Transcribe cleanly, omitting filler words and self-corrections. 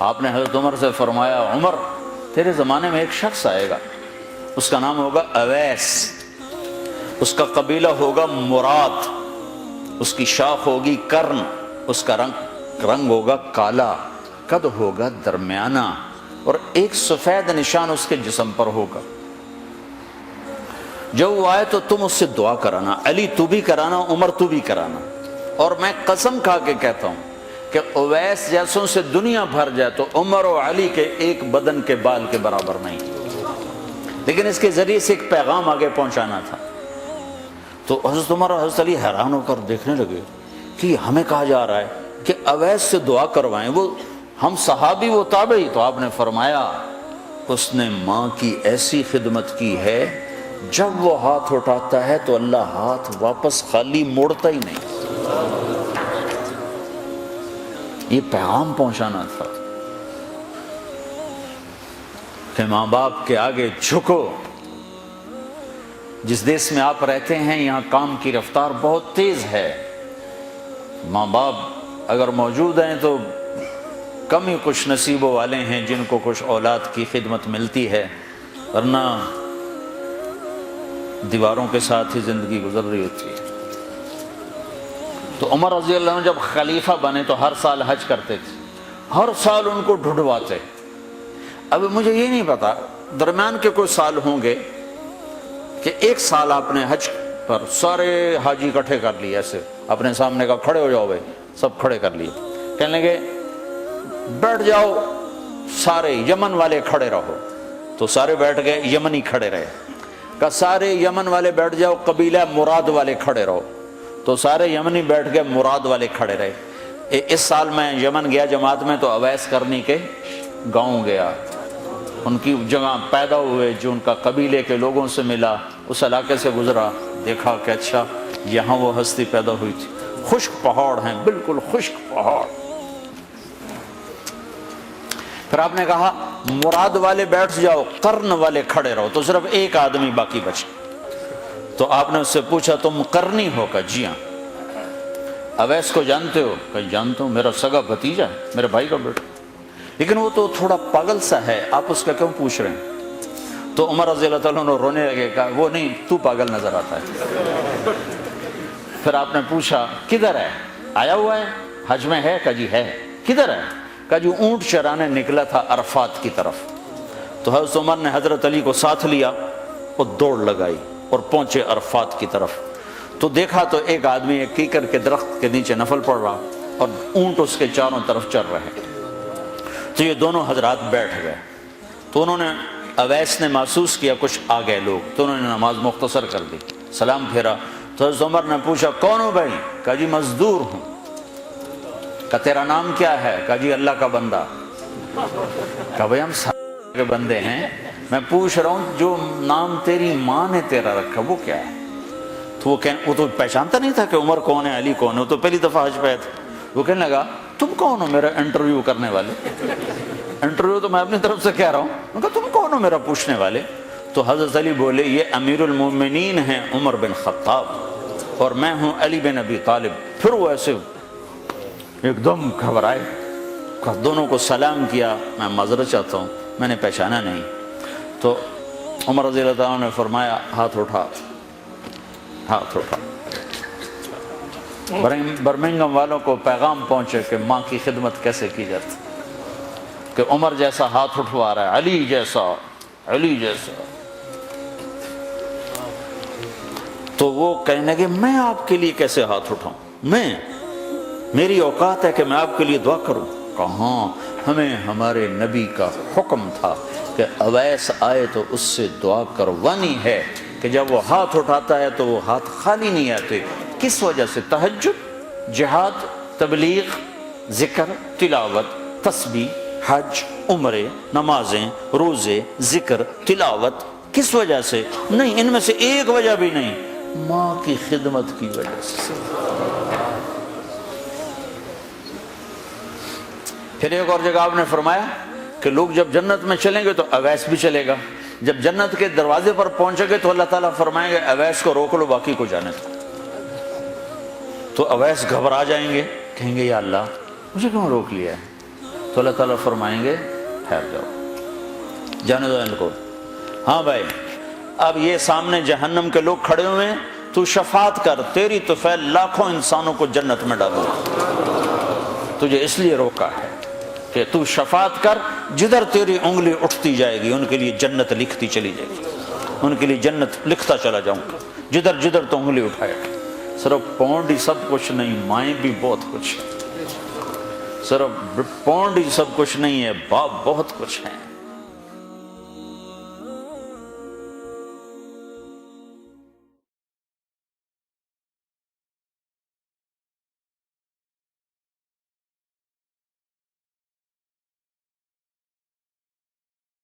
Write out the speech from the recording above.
آپ نے حضرت عمر سے فرمایا عمر تیرے زمانے میں ایک شخص آئے گا، اس کا نام ہوگا اویس، اس کا قبیلہ ہوگا مراد، اس کی شاخ ہوگی کرن، اس کا رنگ ہوگا کالا، قد ہوگا درمیانہ، اور ایک سفید نشان اس کے جسم پر ہوگا۔ جب وہ آئے تو تم اس سے دعا کرانا، علی تو بھی کرانا، عمر تو بھی کرانا، اور میں قسم کھا کے کہتا ہوں کہ اویس جیسوں سے دنیا بھر جائے تو عمر و علی کے ایک بدن کے بال کے برابر نہیں، لیکن اس کے ذریعے سے ایک پیغام آگے پہنچانا تھا۔ تو حضرت عمر اور حضرت علی حیران ہو کر دیکھنے لگے کہ ہمیں کہا جا رہا ہے کہ اویس سے دعا کروائیں، وہ ہم صحابی وہ تابعی۔ تو آپ نے فرمایا اس نے ماں کی ایسی خدمت کی ہے، جب وہ ہاتھ اٹھاتا ہے تو اللہ ہاتھ واپس خالی موڑتا ہی نہیں۔ یہ پیغام پہنچانا تھا کہ ماں باپ کے آگے جھکو۔ جس دیش میں آپ رہتے ہیں یہاں کام کی رفتار بہت تیز ہے، ماں باپ اگر موجود ہیں تو کم ہی خوش نصیبوں والے ہیں جن کو کچھ اولاد کی خدمت ملتی ہے، ورنہ دیواروں کے ساتھ ہی زندگی گزر رہی ہوتی ہے۔ تو عمر رضی اللہ عنہ جب خلیفہ بنے تو ہر سال حج کرتے تھے، ہر سال ان کو ڈھونڈواتے۔ اب مجھے یہ نہیں پتا درمیان کے کوئی سال ہوں گے کہ ایک سال آپ نے حج پر سارے حاجی اکٹھے کر لیے، ایسے اپنے سامنے کا کھڑے ہو جاؤ بھائی، سب کھڑے کر لیے، کہنے لگے بیٹھ جاؤ سارے یمن والے کھڑے رہو، تو سارے بیٹھ گئے، یمنی کھڑے رہے، کہ سارے یمن والے بیٹھ جاؤ، قبیلہ مراد والے کھڑے رہو، تو سارے یمنی بیٹھ گئے، مراد والے کھڑے رہے۔ اس سال میں یمن گیا جماعت میں تو اویس کرنی کے گاؤں گیا، ان کی جگہ پیدا ہوئے، جو ان کا قبیلے کے لوگوں سے ملا، اس علاقے سے گزرا، دیکھا کہ اچھا یہاں وہ ہستی پیدا ہوئی تھی۔ خشک پہاڑ ہیں، بالکل خشک پہاڑ۔ پھر آپ نے کہا مراد والے بیٹھ جاؤ، قرن والے کھڑے رہو، تو صرف ایک آدمی باقی بچا۔ تو آپ نے اس سے پوچھا تم قرنی ہو؟ کہ جی ہاں۔ اویس کو جانتے ہو؟ کہ جانتا ہوں، میرا سگا بھتیجا ہے، میرے بھائی کا بیٹا، لیکن وہ تو تھوڑا پاگل سا ہے، آپ اس کا کیوں پوچھ رہے ہیں؟ تو عمر رضی اللہ تعالیٰ عنہ رونے لگے، کہا وہ نہیں، تو پاگل نظر آتا ہے۔ پھر آپ نے پوچھا کدھر ہے؟ آیا ہوا ہے حج میں؟ ہے؟ کہ جی ہے۔ کدھر ہے؟ کہ جو اونٹ چرانے نکلا تھا عرفات کی طرف۔ تو حضرت عمر نے حضرت علی کو ساتھ لیا اور دوڑ لگائی اور پہنچے عرفات کی طرف۔ تو دیکھا تو ایک آدمی ایک کیکر کے درخت کے نیچے نفل پڑ رہا اور اونٹ اس کے چاروں طرف چل رہے۔ تو یہ دونوں حضرات بیٹھ گئے، تو انہوں نے اویس نے محسوس کیا کچھ آ گئے لوگ، تو انہوں نے نماز مختصر کر دی، سلام پھیرا۔ تو حضرت عمر نے پوچھا کون ہو بھائی؟ کہا جی مزدور ہوں۔ کہا تیرا نام کیا ہے؟ کہا جی اللہ کا بندہ۔ کہا بھائی ہم سارے کے بندے ہیں، میں پوچھ رہا ہوں جو نام تیری ماں نے تیرا رکھا وہ کیا ہے؟ تو وہ تو پہچانتا نہیں تھا کہ عمر کون ہے، علی کون ہے، وہ تو پہلی دفعہ حج پہ آئے تھے۔ وہ کہنے لگا تم کون ہو میرا انٹرویو کرنے والے؟ انٹرویو تو میں اپنی طرف سے کہہ رہا ہوں۔ میں کہا تم کون ہو میرا پوچھنے والے؟ تو حضرت علی بولے یہ امیر المومنین ہیں عمر بن خطاب اور میں ہوں علی بن ابی طالب۔ پھر وہ ایسے ایک دم گھبرائے، دونوں کو سلام کیا، میں معذرت چاہتا ہوں میں نے پہچانا نہیں۔ تو عمر رضی اللہ عنہ نے فرمایا ہاتھ اٹھا، ہاتھ اٹھا۔ برمنگم والوں کو پیغام پہنچے کہ ماں کی خدمت کیسے کی جاتی، کہ عمر جیسا ہاتھ اٹھوا رہا ہے، علی جیسا، علی جیسا۔ تو وہ کہنے لگے میں آپ کے لیے کیسے ہاتھ اٹھاؤں، میری اوقات ہے کہ میں آپ کے لیے دعا کروں؟ کہاں، ہمیں ہمارے نبی کا حکم تھا کہ اویس آئے تو اس سے دعا کروانی ہے، کہ جب وہ ہاتھ اٹھاتا ہے تو وہ ہاتھ خالی نہیں آتے۔ کس وجہ سے؟ تہجد، جہاد، تبلیغ، ذکر، تلاوت، تسبیح، حج، عمرے، نمازیں، روزے، ذکر، تلاوت۔ کس وجہ سے؟ نہیں، ان میں سے ایک وجہ بھی نہیں، ماں کی خدمت کی وجہ سے۔ پھر ایک اور جگہ آپ نے فرمایا کہ لوگ جب جنت میں چلیں گے تو اویس بھی چلے گا، جب جنت کے دروازے پر پہنچے گے تو اللہ تعالیٰ فرمائیں گے اویس کو روک لو، باقی کو جانے دو۔ تو اویس گھبرا جائیں گے، کہیں گے یا اللہ مجھے کیوں روک لیا ہے؟ تو اللہ تعالیٰ فرمائیں گے ٹھہر جاؤ، جانے دو ان کو۔ ہاں بھائی، اب یہ سامنے جہنم کے لوگ کھڑے ہوئے ہیں، تو شفاعت کر، تیری طفیل لاکھوں انسانوں کو جنت میں ڈالو۔ تجھے اس لیے روکا ہے کہ تو شفاعت کر، جدھر تیری انگلی اٹھتی جائے گی ان کے لیے جنت لکھتی چلی جائے گی، ان کے لیے جنت لکھتا چلا جاؤں گا جدھر جدھر تو انگلی اٹھائے۔ صرف پونڈ ہی سب کچھ نہیں، مائیں بھی بہت کچھ ہے۔ صرف پونڈ ہی سب کچھ نہیں ہے، باپ بہت کچھ ہیں۔